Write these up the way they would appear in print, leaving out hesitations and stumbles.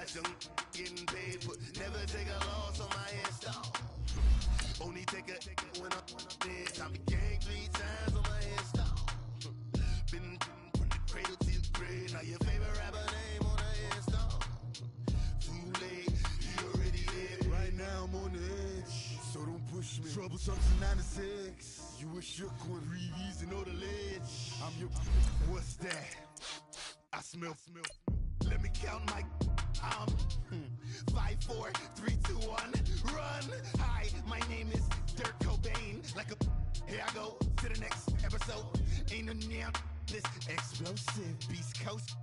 watch them getting paid, but never take a loss on my install. Only take a when I'm dead. Time to gang 3 times on my install. Been from the cradle to the grave. Now your favorite rapper name on the install. Too late, he already dead. Right now I'm on the edge, so don't push me. Troublesome to 96. You a shook one, breathe and know the ledge. I'm your. What's that? I smell. Let me count my. I'm 5, 4, 3, 2, 1. Run. Hi, my name is Dirk Cobain. Like a. Here I go to the next episode. Ain't no damn this explosive Beast Coast.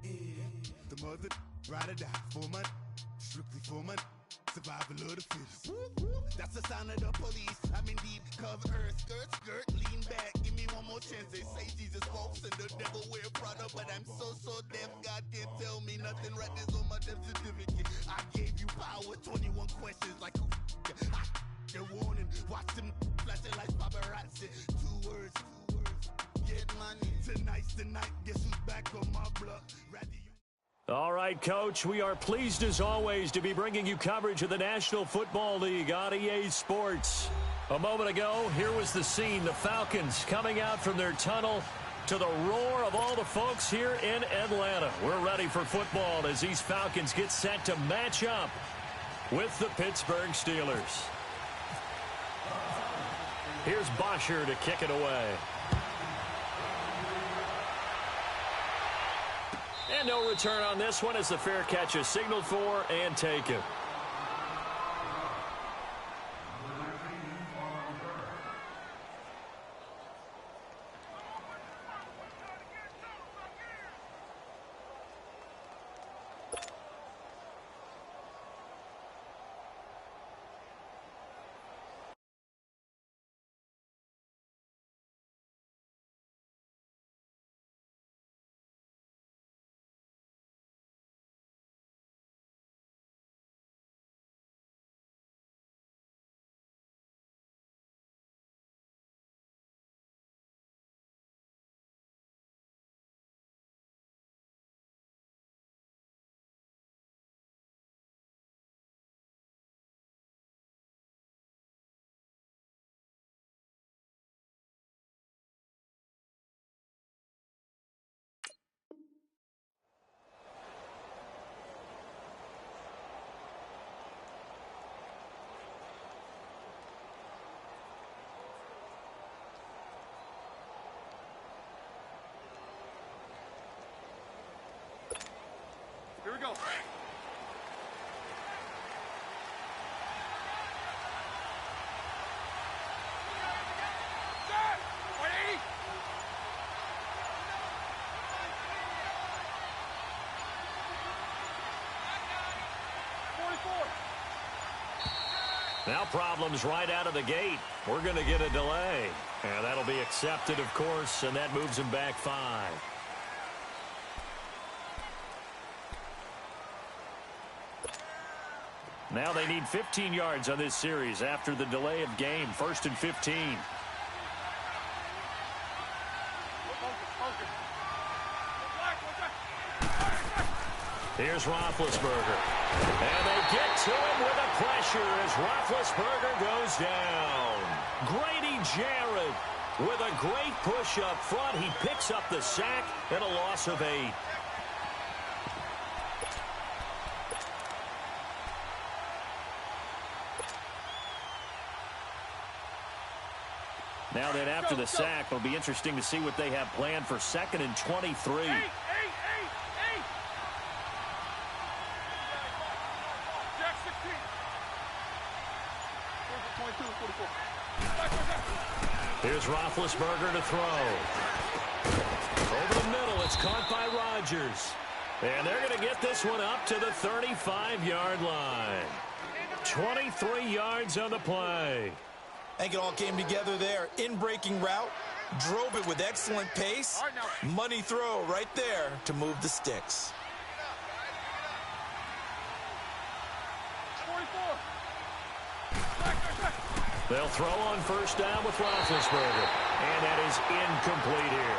The mother ride or die for my. Strictly for my. Survival of the fittest. That's the sound of the police. I'm in deep cover earth. Skirt, lean back. Give me one more chance. They say Jesus walks and the devil wear Prada, but I'm so deaf. God can't tell me nothing. Right there's on my death certificate. I gave you power. 21 questions like who? They're warning. Watch them flashing like paparazzi. 2 words. Get money. Tonight's the night. Guess who's back on my block? All right, Coach, we are pleased as always to be bringing you coverage of the National Football League on EA Sports. A moment ago, here was the scene, the Falcons coming out from their tunnel to the roar of all the folks here in Atlanta. We're ready for football as these Falcons get set to match up with the Pittsburgh Steelers. Here's Bosher to kick it away. And no return on this one as the fair catch is signaled for and taken. Here we go. Now problems right out of the gate. We're going to get a delay. And that'll be accepted, of course, and that moves him back 5. Now they need 15 yards on this series after the delay of game. 1st and 15. Here's Roethlisberger. And they get to him with a pressure as Roethlisberger goes down. Grady Jarrett with a great push up front. He picks up the sack and a loss of 8. Now then, after the sack, it'll be interesting to see what they have planned for 2nd and 23. Here's Roethlisberger to throw. Over the middle, it's caught by Rodgers. And they're going to get this one up to the 35-yard line. 23 yards on the play. I think it all came together there. In-breaking route, drove it with excellent pace. Money throw right there to move the sticks. They'll throw on 1st down with Roethlisberger. And that is incomplete here.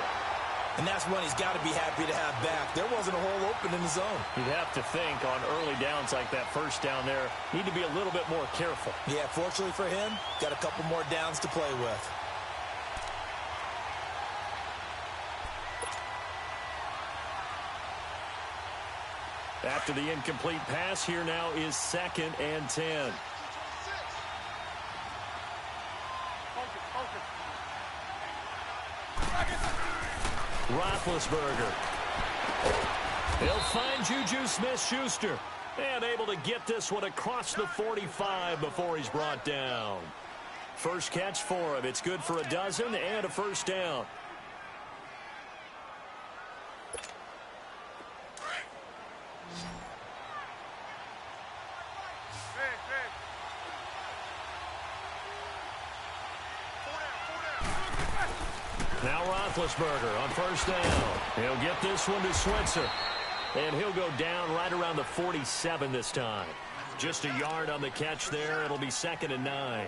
And that's one he's got to be happy to have back. There wasn't a hole open in the zone. You'd have to think on early downs like that first down there, need to be a little bit more careful. Yeah, fortunately for him, got a couple more downs to play with. After the incomplete pass, here now is 2nd and 10. Roethlisberger. He'll find Juju Smith-Schuster. And able to get this one across the 45 before he's brought down. First catch for him. It's good for a dozen and a first down. Now Roethlisberger on first down. He'll get this one to Switzer. And he'll go down right around the 47 this time. Just a yard on the catch there. It'll be 2nd and 9.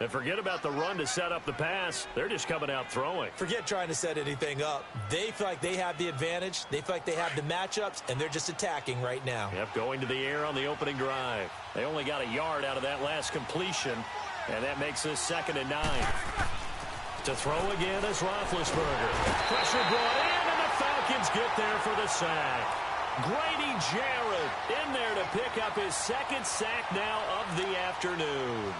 And forget about the run to set up the pass. They're just coming out throwing. Forget trying to set anything up. They feel like they have the advantage. They feel like they have the matchups, and they're just attacking right now. Yep, going to the air on the opening drive. They only got a yard out of that last completion, and that makes this 2nd and 9. To throw again is Roethlisberger. Pressure brought in, and the Falcons get there for the sack. Grady Jarrett in there to pick up his 2nd sack now of the afternoon.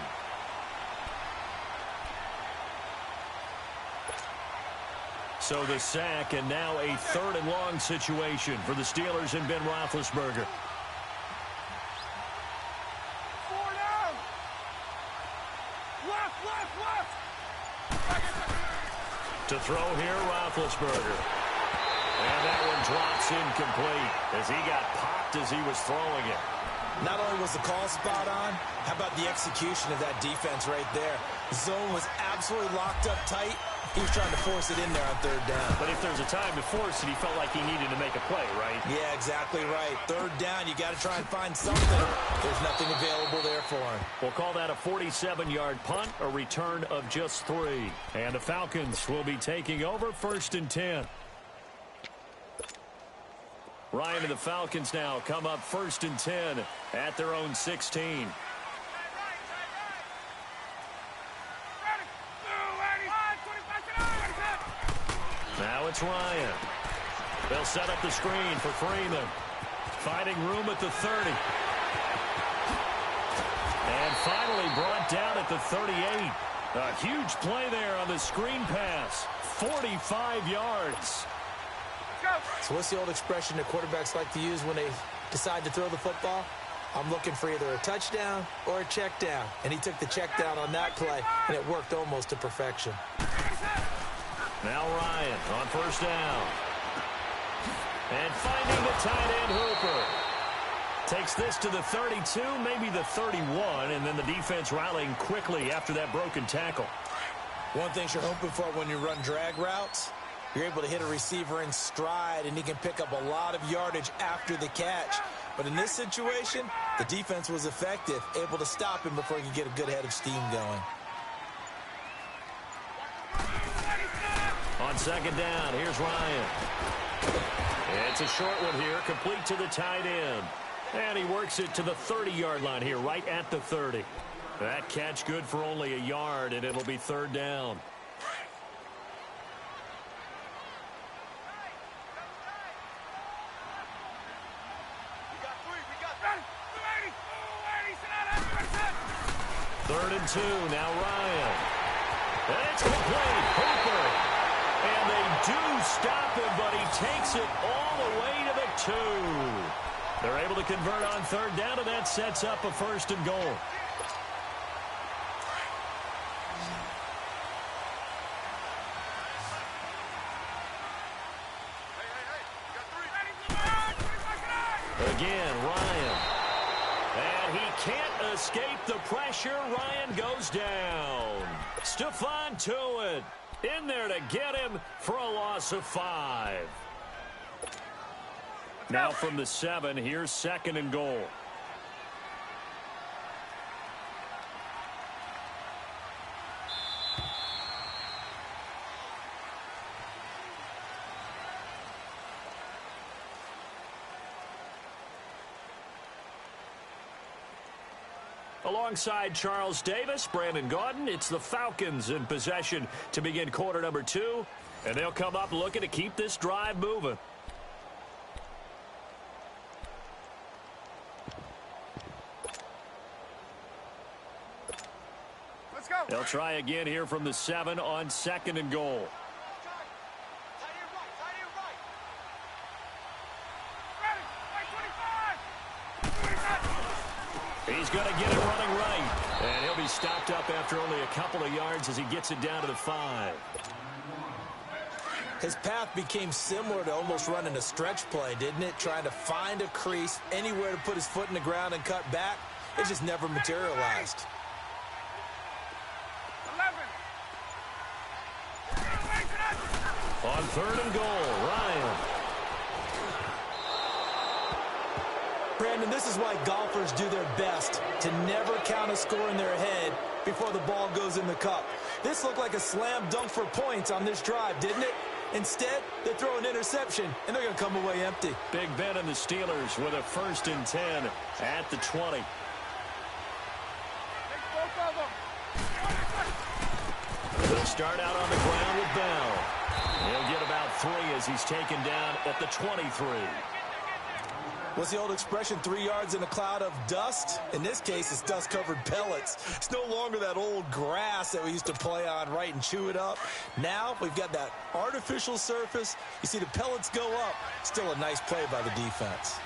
So the sack, and now a 3rd and long situation for the Steelers and Ben Roethlisberger. 4 down. Left. To throw here, Roethlisberger. And that one drops incomplete as he got popped as he was throwing it. Not only was the call spot on, how about the execution of that defense right there? The zone was absolutely locked up tight. He was trying to force it in there on 3rd down. But if there's a time to force it, he felt like he needed to make a play, right? Yeah, exactly right. 3rd down, you got to try and find something. There's nothing available there for him. We'll call that a 47-yard punt, a return of just 3. And the Falcons will be taking over 1st and 10. Ryan and the Falcons now come up 1st and 10 at their own 16. Now it's Ryan. They'll set up the screen for Freeman. Finding room at the 30. And finally brought down at the 38. A huge play there on the screen pass. 45 yards. So what's the old expression that quarterbacks like to use when they decide to throw the football? I'm looking for either a touchdown or a check down. And he took the check down on that play, and it worked almost to perfection. Now Ryan on first down. And finding the tight end Hooper. Takes this to the 32, maybe the 31, and then the defense rallying quickly after that broken tackle. One thing you're hoping for when you run drag routes, you're able to hit a receiver in stride, and he can pick up a lot of yardage after the catch. But in this situation, the defense was effective, able to stop him before he could get a good head of steam going. On 2nd down, here's Ryan. It's a short one here, complete to the tight end. And he works it to the 30-yard line here, right at the 30. That catch good for only a yard, and it'll be 3rd down. Third and 2, now Ryan. And it's complete. Hooper. And they do stop him, but he takes it all the way to the 2. They're able to convert on 3rd down, and that sets up a 1st and goal. Again, Ryan. And he can't escape the pressure. Ryan goes down. Stephon Tuitt in there to get him for a loss of 5. Now from the 7, here's 2nd and goal. Alongside Charles Davis, Brandon Gaudin, it's the Falcons in possession to begin quarter number 2. And they'll come up looking to keep this drive moving. Let's go. They'll try again here from the 7 on 2nd and goal. He's going to get it running right. And he'll be stopped up after only a couple of yards as he gets it down to the 5. His path became similar to almost running a stretch play, didn't it? Trying to find a crease, anywhere to put his foot in the ground and cut back. It just never materialized. 11. On 3rd and goal, Ryan. Brandon, this is why golfers do their best to never count a score in their head before the ball goes in the cup. This looked like a slam dunk for points on this drive, didn't it? Instead, they throw an interception, and they're going to come away empty. Big Ben and the Steelers with a 1st and 10 at the 20. They'll start out on the ground with Bell. He'll get about 3 as he's taken down at the 23. What's the old expression, 3 yards in a cloud of dust? In this case, it's dust-covered pellets. It's no longer that old grass that we used to play on, right, and chew it up. Now we've got that artificial surface. You see the pellets go up. Still a nice play by the defense.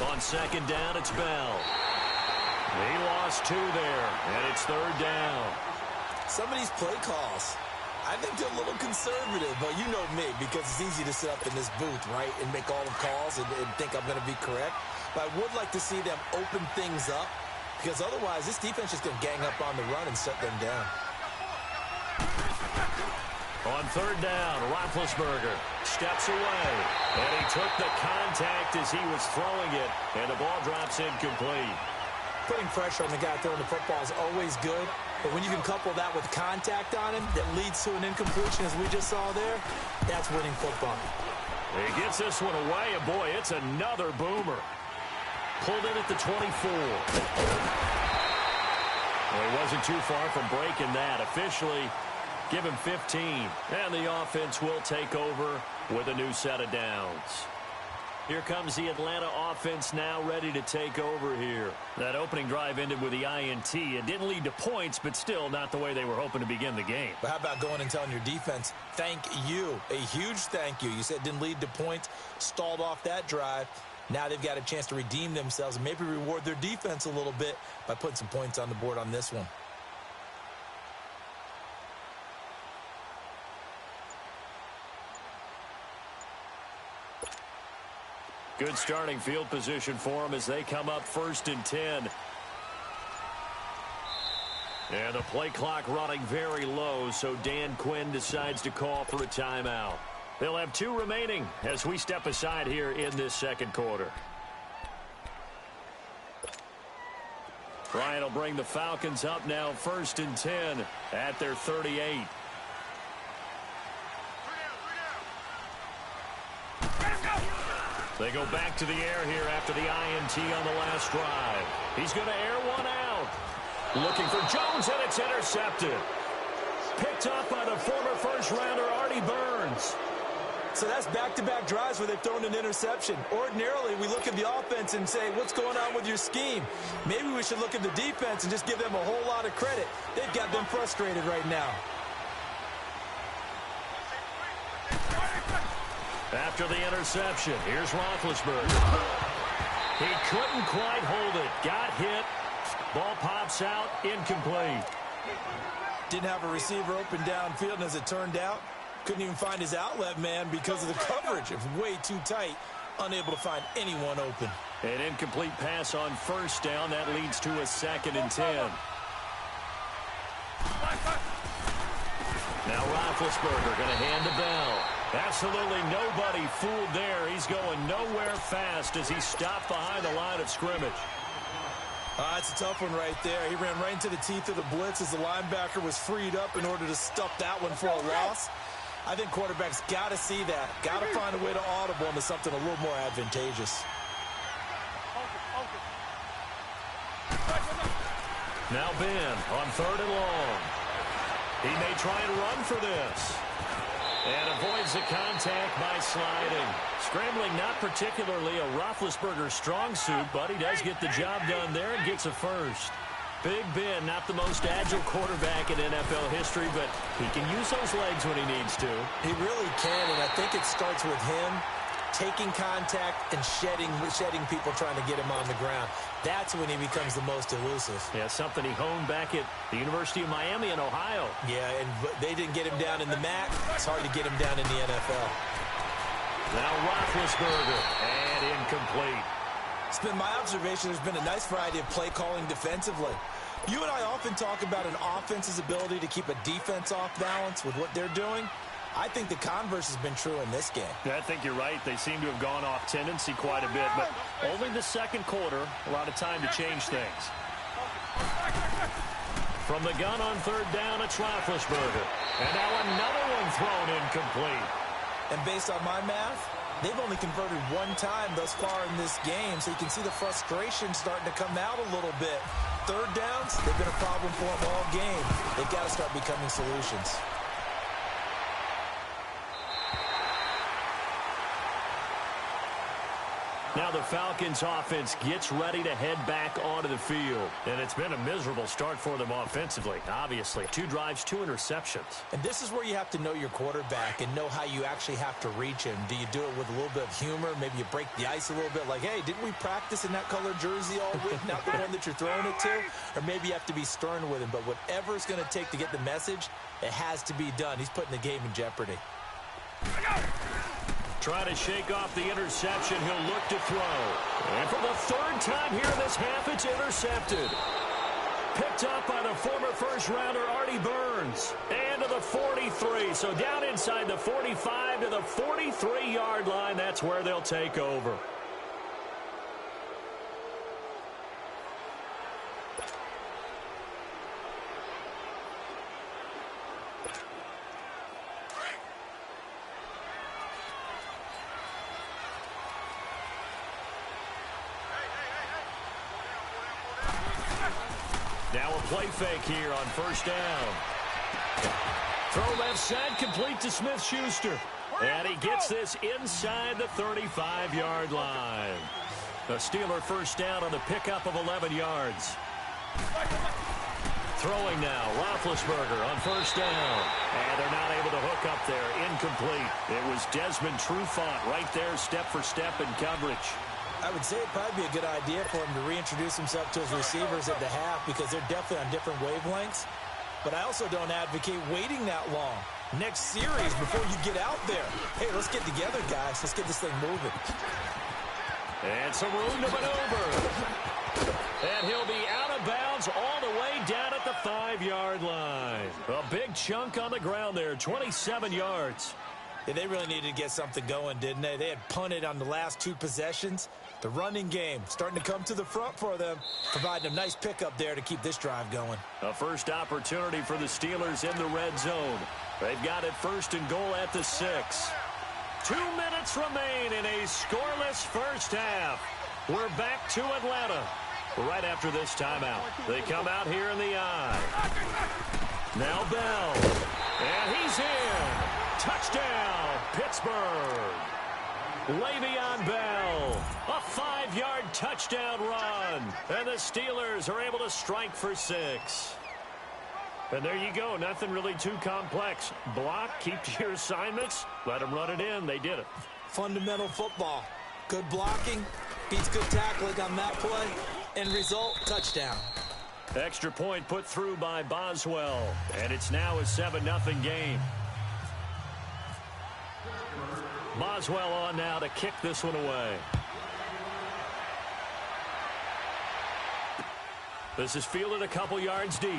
On 2nd down, it's Bell. He lost 2 there, and it's 3rd down. Some of these play calls, I think they're a little conservative, but you know me, because it's easy to sit up in this booth, right, and make all the calls and think I'm going to be correct. But I would like to see them open things up, because otherwise this defense is going to gang up on the run and shut them down. On 3rd down, Roethlisberger steps away, and he took the contact as he was throwing it, and the ball drops incomplete. Putting pressure on the guy throwing the football is always good, but when you can couple that with contact on him that leads to an incompletion, as we just saw there, that's winning football. He gets this one away, and boy, it's another boomer. Pulled in at the 24. Well, he wasn't too far from breaking that. Officially, give him 15, and the offense will take over with a new set of downs. Here comes the Atlanta offense now ready to take over here. That opening drive ended with the INT. It didn't lead to points, but still not the way they were hoping to begin the game. But how about going and telling your defense, thank you, a huge thank you. You said it didn't lead to points, stalled off that drive. Now they've got a chance to redeem themselves and maybe reward their defense a little bit by putting some points on the board on this one. Good starting field position for them as they come up 1st and 10. And the play clock running very low, so Dan Quinn decides to call for a timeout. They'll have 2 remaining as we step aside here in this 2nd quarter. Ryan will bring the Falcons up now 1st and 10 at their 38. They go back to the air here after the INT on the last drive. He's going to air one out. Looking for Jones, and it's intercepted. Picked up by the former first-rounder Artie Burns. So that's back-to-back drives where they've thrown an interception. Ordinarily, we look at the offense and say, what's going on with your scheme? Maybe we should look at the defense and just give them a whole lot of credit. They've got them frustrated right now. After the interception, here's Roethlisberger. He couldn't quite hold it. Got hit. Ball pops out. Incomplete. Didn't have a receiver open downfield, and as it turned out, couldn't even find his outlet man because of the coverage. It was way too tight. Unable to find anyone open. An incomplete pass on 1st down. That leads to a 2nd and 10. Now Roethlisberger going to hand to Bell. Absolutely nobody fooled there. He's going nowhere fast as he stopped behind the line of scrimmage. That's a tough one right there. He ran right into the teeth of the blitz as the linebacker was freed up in order to stuff that one for a loss. I think quarterbacks got to see that. Got to find a way to audible into something a little more advantageous. Now Ben on 3rd and long. He may try and run for this. And avoids the contact by sliding. Scrambling not particularly a Roethlisberger strong suit, but he does get the job done there and gets a first. Big Ben, not the most agile quarterback in NFL history, but he can use those legs when he needs to. He really can, and I think it starts with him taking contact and shedding people trying to get him on the ground. That's when he becomes the most elusive. Yeah, something he honed back at the University of Miami in Ohio. Yeah, and they didn't get him down in the MAC. It's hard to get him down in the NFL. Now Roethlisberger, and incomplete. It's been my observation there's been a nice variety of play calling defensively. You and I often talk about an offense's ability to keep a defense off balance with what they're doing. I think the converse has been true in this game. Yeah, I think you're right. They seem to have gone off tendency quite a bit, but only the second quarter, a lot of time to change things. From the gun on 3rd down, it's Roethlisberger. And now another one thrown incomplete. And based on my math, they've only converted one time thus far in this game, so you can see the frustration starting to come out a little bit. 3rd downs, they've been a problem for them all game. They've got to start becoming solutions. Now the Falcons offense gets ready to head back onto the field. And it's been a miserable start for them offensively, obviously. 2 drives, 2 interceptions. And this is where you have to know your quarterback and know how you actually have to reach him. Do you do it with a little bit of humor? Maybe you break the ice a little bit like, hey, didn't we practice in that color jersey all week? Not the one that you're throwing it to? Or maybe you have to be stern with him. But whatever it's going to take to get the message, it has to be done. He's putting the game in jeopardy. Try to shake off the interception. He'll look to throw. And for the 3rd time here in this half, it's intercepted. Picked up by the former first-rounder Artie Burns. And to the 43. So down inside the 45 to the 43-yard line. That's where they'll take over. Now a play fake here on 1st down. Throw left side, complete to Smith-Schuster. And he gets this inside the 35-yard line. The Steeler 1st down on the pickup of 11 yards. Throwing now, Roethlisberger on 1st down. And they're not able to hook up there. Incomplete. It was Desmond Trufant right there, step for step in coverage. I would say it'd probably be a good idea for him to reintroduce himself to his receivers at the half because they're definitely on different wavelengths. But I also don't advocate waiting that long. Next series, before you get out there, hey, let's get together, guys. Let's get this thing moving. And some room to maneuver. And he'll be out of bounds all the way down at the 5-yard line. A big chunk on the ground there, 27 yards. Yeah, they really needed to get something going, didn't they? They had punted on the last 2 possessions. The running game starting to come to the front for them, providing a nice pickup there to keep this drive going. A first opportunity for the Steelers in the red zone. They've got it 1st and goal at the 6. 2 minutes remain in a scoreless first half. We're back to Atlanta right after this timeout. They come out here in the I. Now Bell. And he's in. Touchdown, Pittsburgh. Le'Veon Bell, a 5-yard touchdown run. And the Steelers are able to strike for 6. And there you go, nothing really too complex. Block, keep to your assignments, let them run it in. They did it. Fundamental football. Good blocking, beats good tackling on that play. End result, touchdown. Extra point put through by Boswell. And it's now a 7-0 game. Boswell on now to kick this one away. This is fielded a couple yards deep.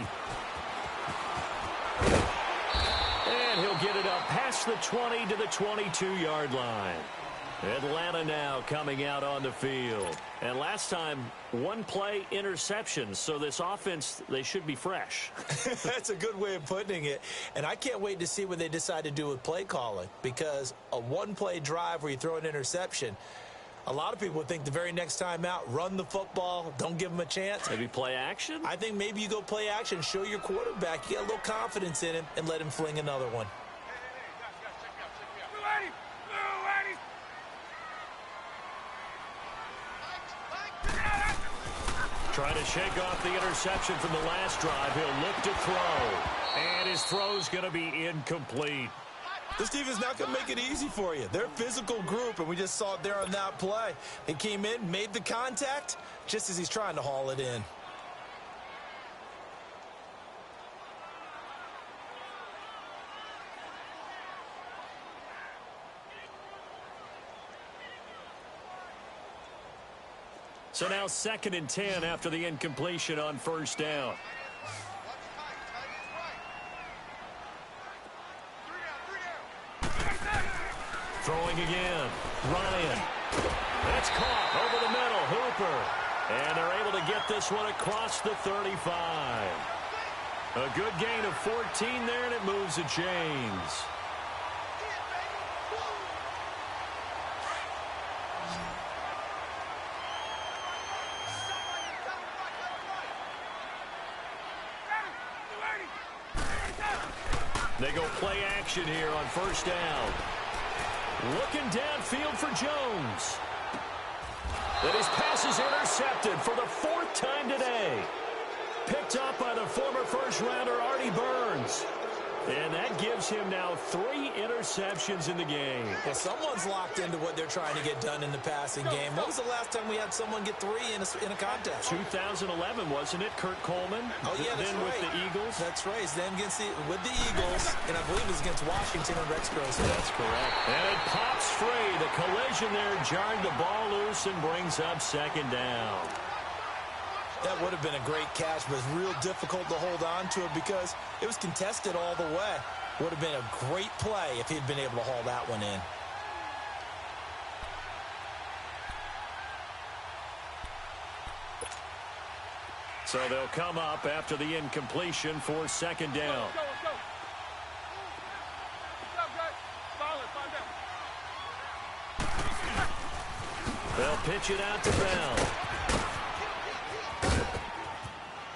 And he'll get it up past the 20 to the 22-yard line. Atlanta now coming out on the field. And last time, one play interception. So this offense, they should be fresh. That's a good way of putting it. And I can't wait to see what they decide to do with play calling, because a one-play drive where you throw an interception, a lot of people think the very next time out, run the football, don't give them a chance. Maybe play action? I think maybe you go play action, show your quarterback, you get a little confidence in him, and let him fling another one. Trying to shake off the interception from the last drive. He'll look to throw. And his throw's going to be incomplete. This defense not going to make it easy for you. They're a physical group, and we just saw it there on that play. He came in, made the contact, just as he's trying to haul it in. So now 2nd and 10 after the incompletion on first down. Throwing again. Ryan. That's caught over the middle. Hooper. And they're able to get this one across the 35. A good gain of 14 there, and it moves the chains. They go play action here on first down. Looking downfield for Jones. And his pass is intercepted for the 4th time today. Picked up by the former first-rounder Artie Burns. And that gives him now 3 interceptions in the game. Well, someone's locked into what they're trying to get done in the passing game. When was the last time we had someone get 3 in a contest? 2011, wasn't it? Kurt Coleman. Oh, yeah, that's then right. with the Eagles. That's right. Then with the Eagles, and I believe it was against Washington and Rex Grossman. That's correct. And it pops free. The collision there jarred the ball loose and brings up 2nd down. That would have been a great catch, but it's real difficult to hold on to it because it was contested all the way. Would have been a great play if he'd been able to haul that one in. So they'll come up after the incompletion for 2nd down. They'll pitch it out to Bell.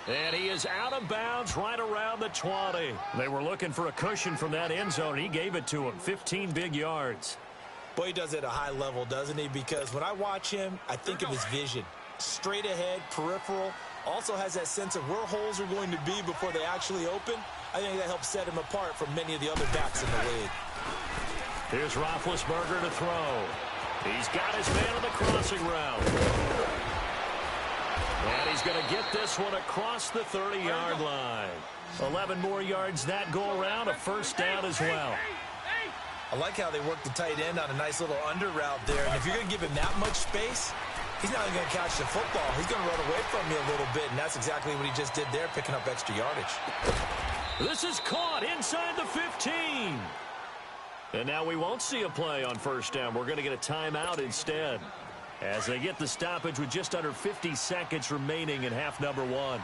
And he is out of bounds right around the 20. They were looking for a cushion from that end zone, and he gave it to him. 15 big yards. Boy, he does it at a high level, doesn't he? Because when I watch him, I think of his vision. Straight ahead, peripheral. Also has that sense of where holes are going to be before they actually open. I think that helps set him apart from many of the other backs in the league. Here's Roethlisberger to throw. He's got his man on the crossing route. And he's going to get this one across the 30-yard line. 11 more yards that go around, a first down as well. I like how they work the tight end on a nice little under route there. And if you're going to give him that much space, he's not going to catch the football. He's going to run away from you a little bit, and that's exactly what he just did there, picking up extra yardage. This is caught inside the 15. And now we won't see a play on first down. We're going to get a timeout instead, as they get the stoppage with just under 50 seconds remaining in half number 1.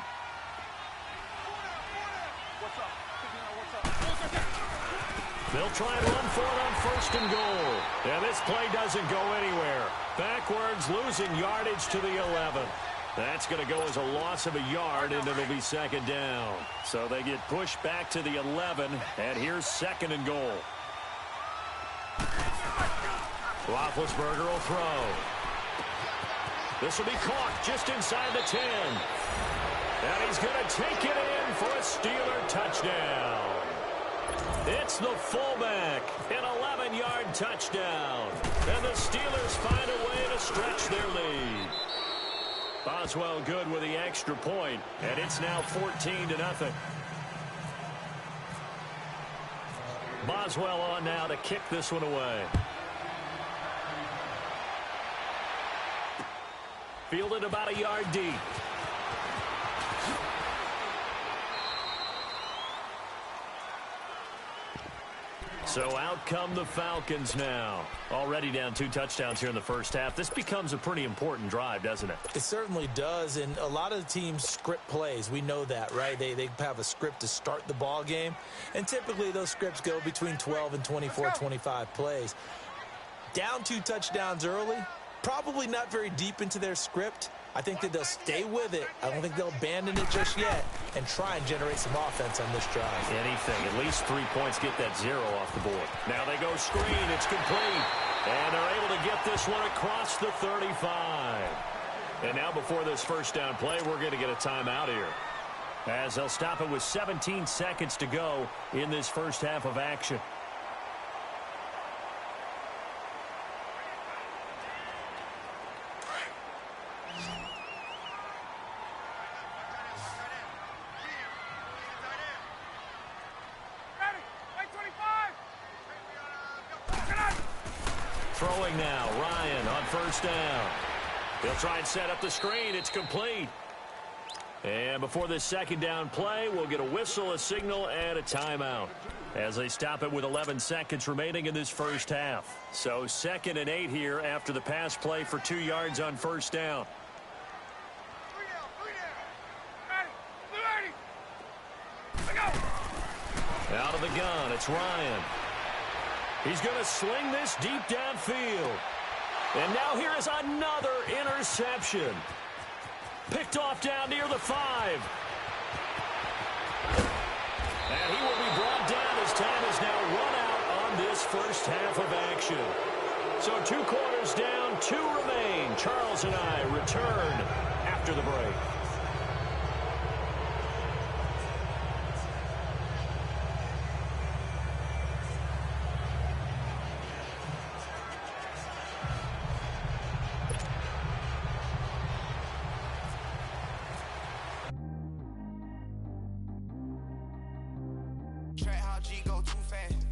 They'll try and run for it on 1st and goal. And this play doesn't go anywhere. Backwards, losing yardage to the 11. That's going to go as a loss of a yard, and it'll be 2nd down. So they get pushed back to the 11, and here's 2nd and goal. Roethlisberger will throw. This will be caught just inside the 10. And he's going to take it in for a Steeler touchdown. It's the fullback, an 11-yard touchdown. And the Steelers find a way to stretch their lead. Boswell good with the extra point, and it's now 14-0. Boswell on now to kick this one away. Fielded about a yard deep. So out come the Falcons now. Already down 2 touchdowns here in the first half. This becomes a pretty important drive, doesn't it? It certainly does, and a lot of the teams script plays. We know that, right? They have a script to start the ball game, and typically those scripts go between 12 and 24, 25 plays. Down 2 touchdowns early, probably not very deep into their script. I think that they'll stay with it. I don't think they'll abandon it just yet and try and generate some offense on this drive. Anything. At least 3 points, get that 0 off the board. Now they go screen. It's complete. And they're able to get this one across the 35. And now before this first down play, we're going to get a timeout here, as they'll stop it with 17 seconds to go in this first half of action. Throwing now, Ryan on first down. He'll try and set up the screen. It's complete. And before this second down play, we'll get a whistle, a signal, and a timeout, as they stop it with 11 seconds remaining in this first half. So 2nd and 8 here after the pass play for 2 yards on first down. Out of the gun, it's Ryan. He's going to sling this deep downfield. And now here is another interception. Picked off down near the 5. And he will be brought down as time is now run out on this first half of action. So 2 quarters down, 2 remain. Charles and I return after the break. Track how G go too fast.